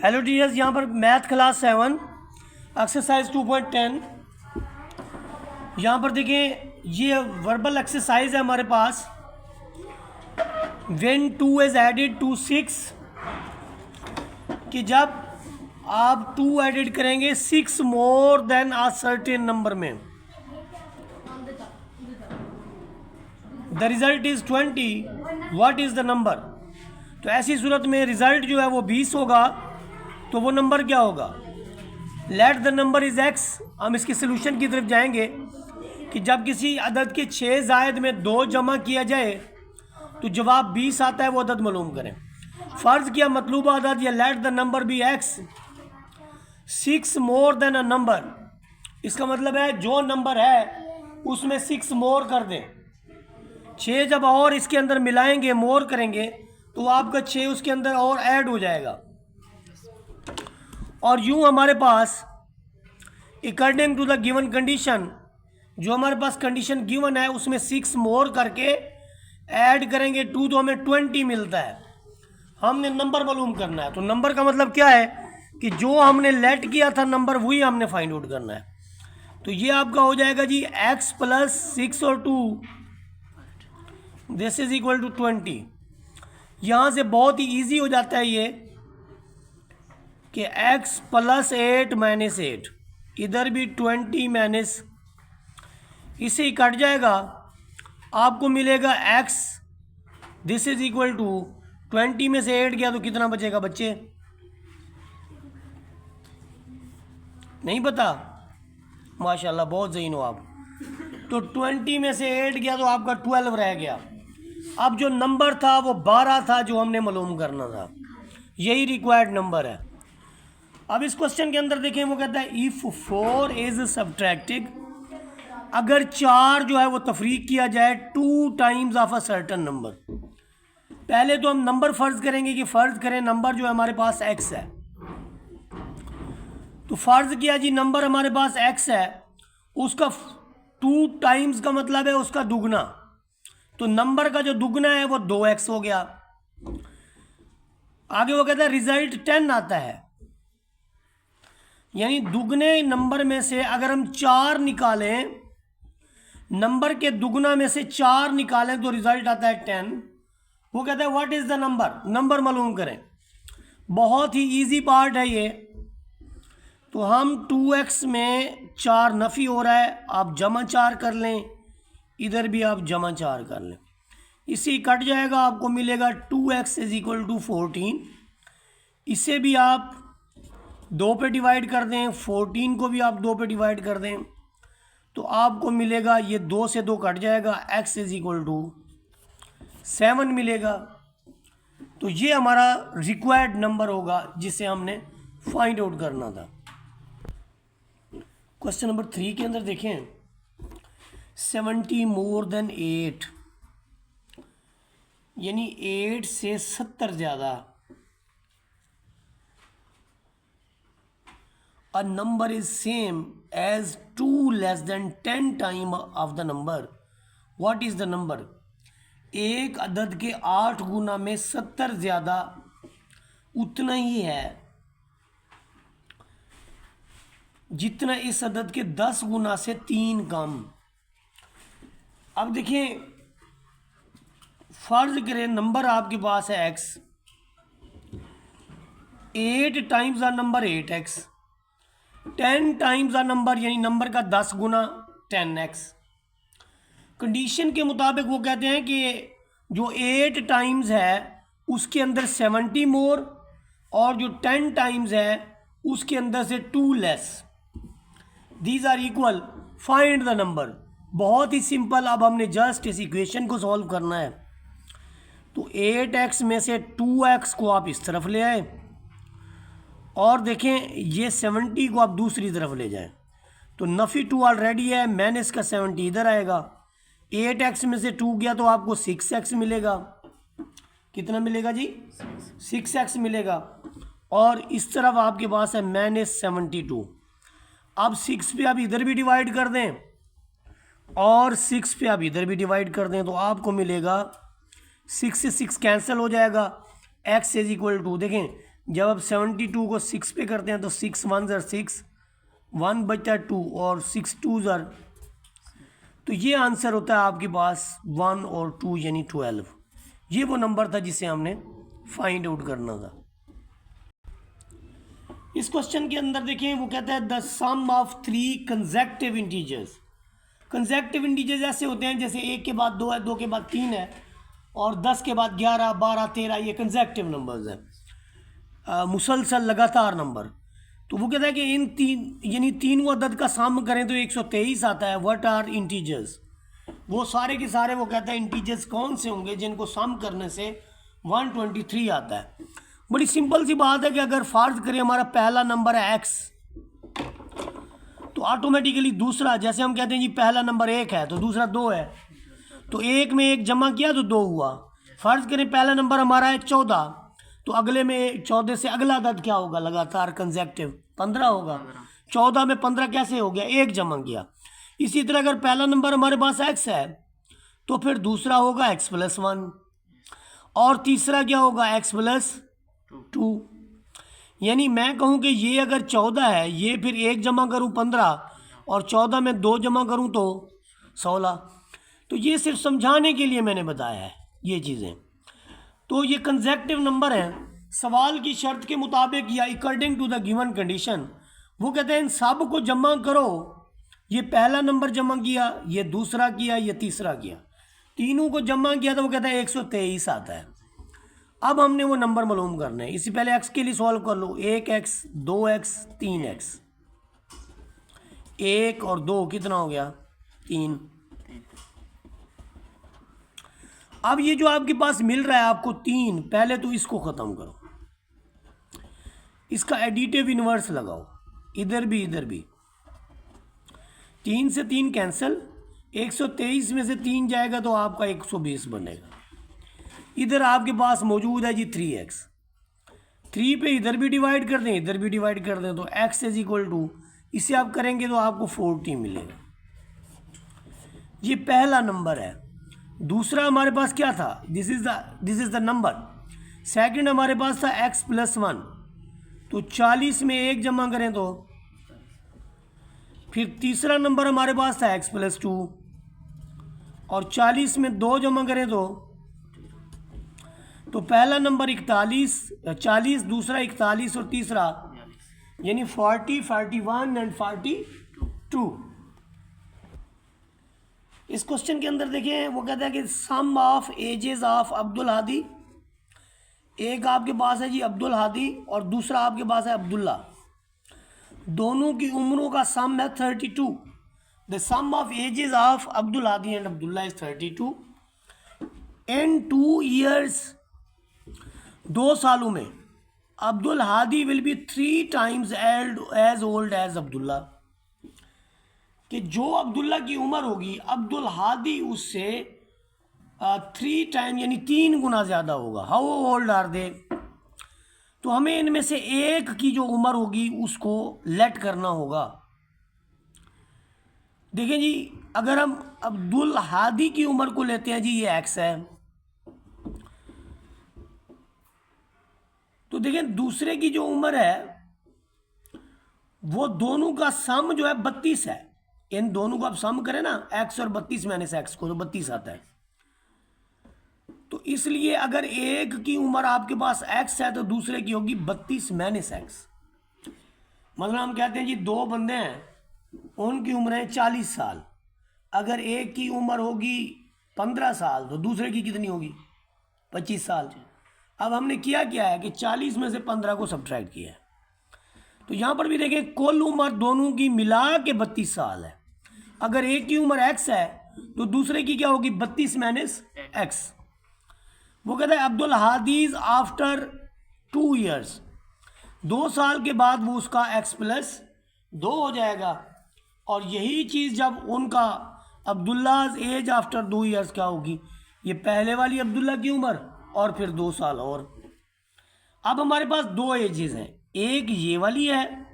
Hello teachers, यहाँ पर math class 7 exercise 2.10। यहाँ पर देखिए ये वर्बल एक्सरसाइज है हमारे पास। व्हेन 2 इज एडेड टू 6, कि जब आप 2 एडिड करेंगे 6 more than a certain number में, the result is 20, what is the number. तो ऐसी सूरत में रिजल्ट जो है वो 20 होगा, तो वो नंबर क्या होगा। Late the number is x। हम इसके सोल्यूशन की तरफ जाएंगे कि जब किसी अदद के 6 ज़ायद में 2 जमा किया जाए तो जवाब 20 आता है, वो अदद मालूम करें। फ़र्ज़ किया मतलूबा अदद या let the number be x 6 more than a number. इसका मतलब है जो नंबर है उसमें 6 मोर कर दें। 6 जब और इसके अंदर मिलाएंगे, मोर करेंगे, तो आपका 6 उसके अंदर और ऐड हो जाएगा। और यूं हमारे पास according to the given condition, जो हमारे पास कंडीशन गिवन है उसमें 6 मोर करके ऐड करेंगे 2, तो हमें 20 मिलता है। हमने नंबर मालूम करना है। तो नंबर का मतलब क्या है कि जो हमने लेट किया था नंबर, वही हमने फाइंड आउट करना है। तो ये आपका हो जाएगा जी x + 6 और 2, दिस इज इक्वल टू 20। यहाँ से बहुत ही ईजी हो जाता है ये कि x + 8 - 8, इधर भी 20 माइनस, इसे ही कट जाएगा, आपको मिलेगा x, this is equal to 20 में से 8 गया तो कितना बचेगा बच्चे, नहीं पता। माशाल्लाह बहुत ज़हीन हो आप। तो 20 में से 8 गया तो आपका 12 रह गया। अब जो नंबर था वो 12 था जो हमने मालूम करना था, यही रिक्वायर्ड नंबर है। अब इस क्वेश्चन के अंदर देखें, वो कहता है इफ़ 4 इज सब्ट्रैक्टेड, अगर 4 जो है वो तफरीक किया जाए 2 times of a certain number. पहले तो हम नंबर फ़र्ज़ करेंगे कि फ़र्ज़ करें नंबर जो है हमारे पास x है। तो फ़र्ज़ किया जी नंबर हमारे पास x है, उसका 2 टाइम्स का मतलब है उसका दुगना। तो नंबर का जो दुगना है वो 2x हो गया। आगे वो कहता है रिजल्ट 10 आता है, यानी दुगने नंबर में से अगर हम 4 निकालें, नंबर के दुगना में से 4 निकालें तो रिजल्ट आता है 10। वो कहता है what is the number, number मालूम करें। बहुत ही इजी पार्ट है ये। तो हम 2x में 4 नफ़ी हो रहा है, आप जमा 4 कर लें, इधर भी आप जमा 4 कर लें, इसी कट जाएगा, आपको मिलेगा 2x = 14। इसे भी आप 2 पे डिवाइड कर दें, 14 को भी आप 2 पे डिवाइड कर दें, तो आपको मिलेगा, ये 2 से 2 कट जाएगा, x = 7 मिलेगा। तो ये हमारा रिक्वायर्ड नंबर होगा जिसे हमने फाइंड आउट करना था। क्वेश्चन नंबर 3 के अंदर देखें, 70 मोर देन 8, यानी 8 से 70 ज़्यादा। A number is same as 2 less than 10 time of the number. What is the number? एक अदद के 8 गुना में 70 ज़्यादा उतना ही है जितना इस अदद के 10 गुना से 3 कम। अब देखिए, फ़र्ज़ करें नंबर आपके पास है x, 8 टाइम्स आ नंबर 8x, 10 टाइम्स आ नंबर यानी नंबर का 10 गुना 10x। कंडीशन के मुताबिक वो कहते हैं कि जो 8 टाइम्स है उसके अंदर 70 मोर, और जो 10 टाइम्स है उसके अंदर से 2 less, these are equal, find the number. बहुत ही सिंपल। अब हमने जस्ट इस इक्वेशन को सॉल्व करना है। तो 8x में से 2x को आप इस तरफ ले आए, और देखें ये 70 को आप दूसरी तरफ ले जाएं, तो नफ़ी 2 ऑलरेडी है, माइनस का 70 इधर आएगा। 8x में से 2 गया तो आपको 6x मिलेगा। कितना मिलेगा जी, 6x मिलेगा। और इस तरफ आपके पास है -72। अब 6 पे आप इधर भी डिवाइड कर दें और 6 पे आप इधर भी डिवाइड कर दें, तो आपको मिलेगा 6 से 6 कैंसिल हो जाएगा, x = देखें जब आप 72 को 6 पे करते हैं तो 6 1 ज़र 6, 1 बचता है 2 और 6 2 ज़र, तो ये आंसर होता है आपके पास 1 और 2 यानी 12। ये वो नंबर था जिसे हमने फाइंड आउट करना था। इस क्वेश्चन के अंदर देखें, वो कहता है the sum of 3 consecutive integers. Consecutive integers ऐसे होते हैं जैसे 1 के बाद 2 है, 2 के बाद 3 है और 10 के बाद 11 12 13, ये कंसेक्टिव नंबर्स हैं, मुसलसल लगातार नंबर। तो वो कहता है कि इन यानी तीनों अदद का सम करें तो 123 आता है। व्हाट आर इंटीजर्स, वो सारे के सारे वो कहता है इंटीजर्स कौन से होंगे जिनको सम करने से 123 आता है। बड़ी सिंपल सी बात है कि अगर फ़र्ज करें हमारा पहला नंबर है x, तो ऑटोमेटिकली दूसरा, जैसे हम कहते हैं जी पहला नंबर 1 है तो दूसरा 2 है, तो 1 में 1 जमा किया तो 2 हुआ। फ़र्ज करें पहला नंबर हमारा है 14, तो अगले में 14 से अगला अदद क्या होगा लगातार कंसेक्टिव 15 होगा। 14 में 15 कैसे हो गया, 1 जमा किया। इसी तरह अगर पहला नंबर हमारे पास x है तो फिर दूसरा होगा x+1 और तीसरा क्या होगा x+2। यानी मैं कहूँ कि ये अगर 14 है, ये फिर 1 जमा करूँ 15 और 14 में 2 जमा करूँ तो 16। तो ये सिर्फ समझाने के लिए मैंने बताया है ये चीज़ें। तो ये कंसेक्टिव नंबर हैं। सवाल की शर्त के मुताबिक या according to the given condition, वो कहते हैं इन सब को जमा करो। ये पहला नंबर जमा किया, ये दूसरा किया, ये तीसरा किया, तीनों को जमा किया तो वो कहता है 123 आता है। अब हमने वो नंबर मालूम करने हैं। इससे पहले x के लिए सॉल्व कर लो। 1x 2x 3x, 1 और 2 कितना हो गया 3। अब ये जो आपके पास मिल रहा है आपको 3, पहले तो इसको ख़त्म करो, इसका एडिटिव इन्वर्स लगाओ, इधर भी इधर भी। 3 से 3 कैंसिल, 123 में से 3 जाएगा तो आपका 120 बनेगा। इधर आपके पास मौजूद है जी 3x, 3 पे इधर भी डिवाइड कर दें इधर भी डिवाइड कर दें तो x इज इक्वल टू, इसे आप करेंगे तो आपको 40 मिलेगा। ये पहला नंबर है। दूसरा हमारे पास क्या था, this is the number. Second हमारे पास था x+1, तो 40 में 1 जमा करें तो फिर तीसरा नंबर हमारे पास था x+2 और 40 में 2 जमा करें तो पहला नंबर 40, दूसरा 41 और तीसरा यानी 40, 41 एंड 42। इस क्वेश्चन के अंदर देखिए, वो कहता है कि sum of ages of Abdul Hadi, एक आपके पास है जी अब्दुल हादी और दूसरा आपके पास है अब्दुल्ला, दोनों की उम्रों का सम है 32। The sum of ages of Abdul Hadi and Abdullah is 32। In 2 years, 2 सालों में Abdul Hadi will be 3 times as old as Abdullah, कि जो अब्दुल्ला की उम्र होगी अब्दुल हादी उससे 3 times यानी 3 गुना ज़्यादा होगा। हाउ ओल्ड आर दे, तो हमें इनमें से एक की जो उम्र होगी उसको लेट करना होगा। देखिए जी, अगर हम अब्दुल हादी की उम्र को लेते हैं जी, ये x है, तो देखिए दूसरे की जो उम्र है वो दोनों का सम जो है 32 है। इन दोनों को आप सम करें ना, x और 32 माइनस x को, तो 32 आता है। तो इसलिए अगर एक की उम्र आपके पास x है तो दूसरे की होगी 32 माइनस x। मतलब हम कहते हैं जी 2 बंदे हैं, उनकी उम्र है 40 साल, अगर एक की उम्र होगी 15 साल तो दूसरे की कितनी होगी 25 साल। अब हमने किया क्या है कि 40 में से 15 को सब्ट्रैक्ट किया है, तो यहाँ पर भी देखें कुल उम्र दोनों की मिला के 32 साल है। अगर एक की उम्र x है तो दूसरे की क्या होगी 32 माइनस x। वो कहता है अब्दुल हादीज आफ्टर 2 years, 2 साल के बाद वो उसका x+2 हो जाएगा। और यही चीज़ जब उनका अब्दुल्लाज एज आफ्टर 2 years क्या होगी, ये पहले वाली अब्दुल्ला की उम्र और फिर 2 साल और। अब हमारे पास 2 एजेस हैं, एक ये वाली है,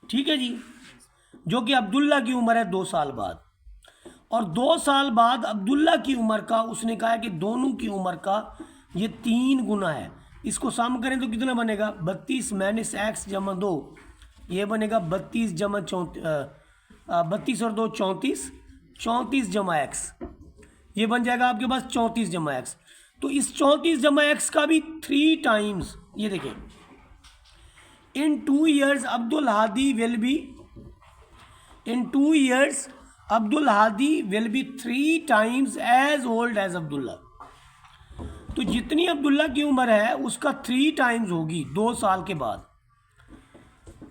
ठीक है जी, जो कि अब्दुल्ला की उम्र है 2 साल बाद, और 2 साल बाद अब्दुल्ला की उम्र का उसने कहा है कि दोनों की उम्र का ये 3 गुना है। इसको सम करें तो कितना बनेगा, 32 माइनस एक्स जमा 2, ये बनेगा 32 जमा 32 और 2 34, 34 जमा एक्स, ये बन जाएगा आपके पास 34 जमा एक्स। तो इस 34 जमा एक्स का भी 3 टाइम्स, ये देखें, in 2 years Abdul Hadi will be, in 2 years Abdul Hadi will be 3 times as old as Abdullah. तो जितनी अब्दुल्ला की उम्र है उसका 3 टाइम्स होगी 2 साल के बाद।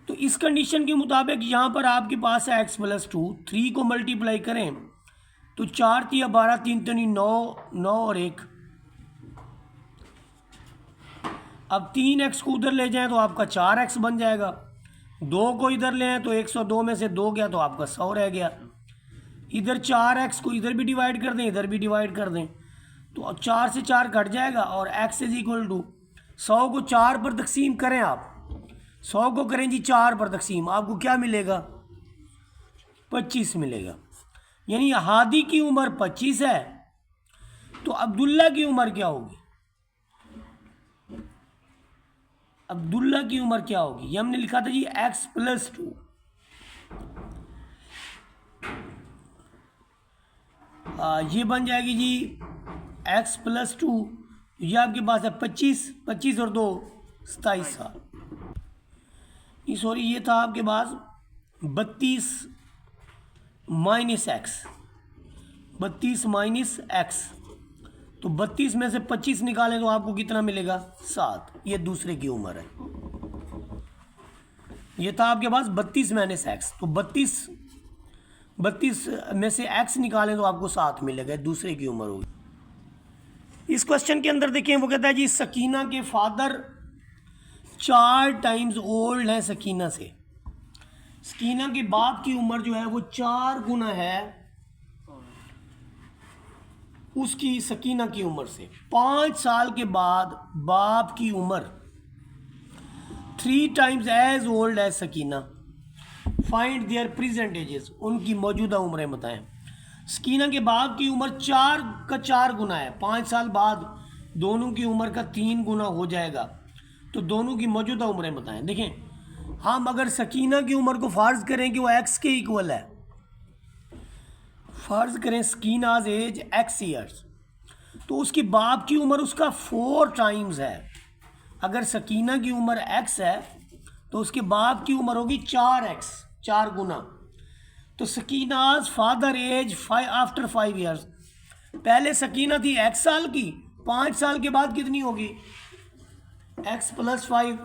तो इस कंडीशन के मुताबिक यहाँ पर आपके पास है x + 2, 3 को मल्टीप्लाई करें तो 4 × 12, 3 × 9, 9 और 1। अब 3x को उधर ले जाएं तो आपका 4x बन जाएगा, 2 को इधर ले आए तो 102 में से 2 गया तो आपका 100 रह गया। इधर 4x को इधर भी डिवाइड कर दें, इधर भी डिवाइड कर दें तो 4 से 4 कट जाएगा और x = 100 को 4 पर तकसीम करें आप, 100 को करें जी 4 पर तकसीम, आपको क्या मिलेगा, 25 मिलेगा। यानी हादी की उम्र 25 है, तो अब्दुल्ला की उम्र क्या होगी, अब्दुल्ला की उम्र क्या होगी, ये हमने लिखा था जी x + 2, ये बन जाएगी जी x + 2, ये आपके पास है 25, 25 और 2 27 साल। ये सॉरी ये था आपके पास 32 माइनस एक्स, 32 माइनस एक्स, तो 32 में से 25 निकालें तो आपको कितना मिलेगा, 7। ये दूसरे की उम्र है। ये था आपके पास 32 माइनस एक्स, तो 32 में से एक्स निकालें तो आपको 7 मिलेगा, दूसरे की उम्र होगी। इस क्वेश्चन के अंदर देखें, वो कहता है जी सकीना के फादर 4 टाइम्स ओल्ड है सकीना से। सकीना के बाप की उम्र जो है वो 4 गुना है उसकी सकीना की उम्र से। 5 साल के बाद बाप की उम्र 3 times as old as Sakina. Find their present ages, उनकी मौजूदा उम्रें बताएं। सकीना के बाप की उम्र 4 का 4 गुना है, 5 साल बाद दोनों की उम्र का 3 गुना हो जाएगा, तो दोनों की मौजूदा उम्रें बताएं। देखें, हम अगर सकीना की उम्र को फ़र्ज़ करें कि वो x के इक्वल है, फ़र्ज़ करें सकीनाज एज x ईयर्स, तो उसकी बाप की उम्र उसका 4 टाइम्स है। अगर सकीना की उम्र x है तो उसके बाप की उम्र होगी 4x, 4 गुना। तो सकीनाज फादर एज आफ्टर 5 ईयर्स, पहले सकीना थी x साल की, 5 साल के बाद कितनी होगी, x + 5।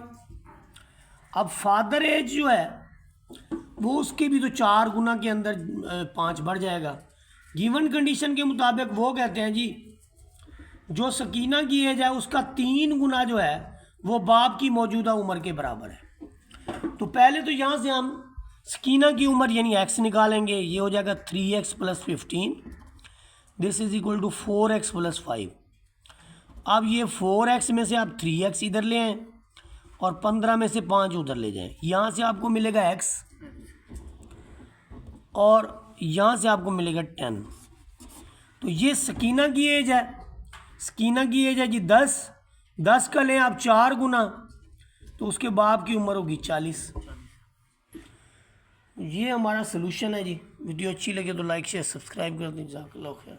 अब फादर एज जो है वो उसके भी तो 4 गुना के अंदर 5 बढ़ जाएगा। गिवन कंडीशन के मुताबिक वो कहते हैं जी जो सकीना की एज है उसका 3 गुना जो है वो बाप की मौजूदा उम्र के बराबर है। तो पहले तो यहाँ से हम सकीना की उम्र यानी x निकालेंगे, ये हो जाएगा 3x + 15, this is equal to 4x + 5। अब ये 4x में से आप 3x इधर ले आएँ और 15 में से 5 उधर ले जाएं, यहाँ से आपको मिलेगा x और यहाँ से आपको मिलेगा 10। तो ये सकीना की एज है, सकीना की एज है जी 10, 10 का लें आप 4 गुना, तो उसके बाप की उम्र होगी 40। ये हमारा सलूशन है जी। वीडियो अच्छी लगे तो लाइक शेयर सब्सक्राइब कर दें। जज़ाकल्लाह खैर।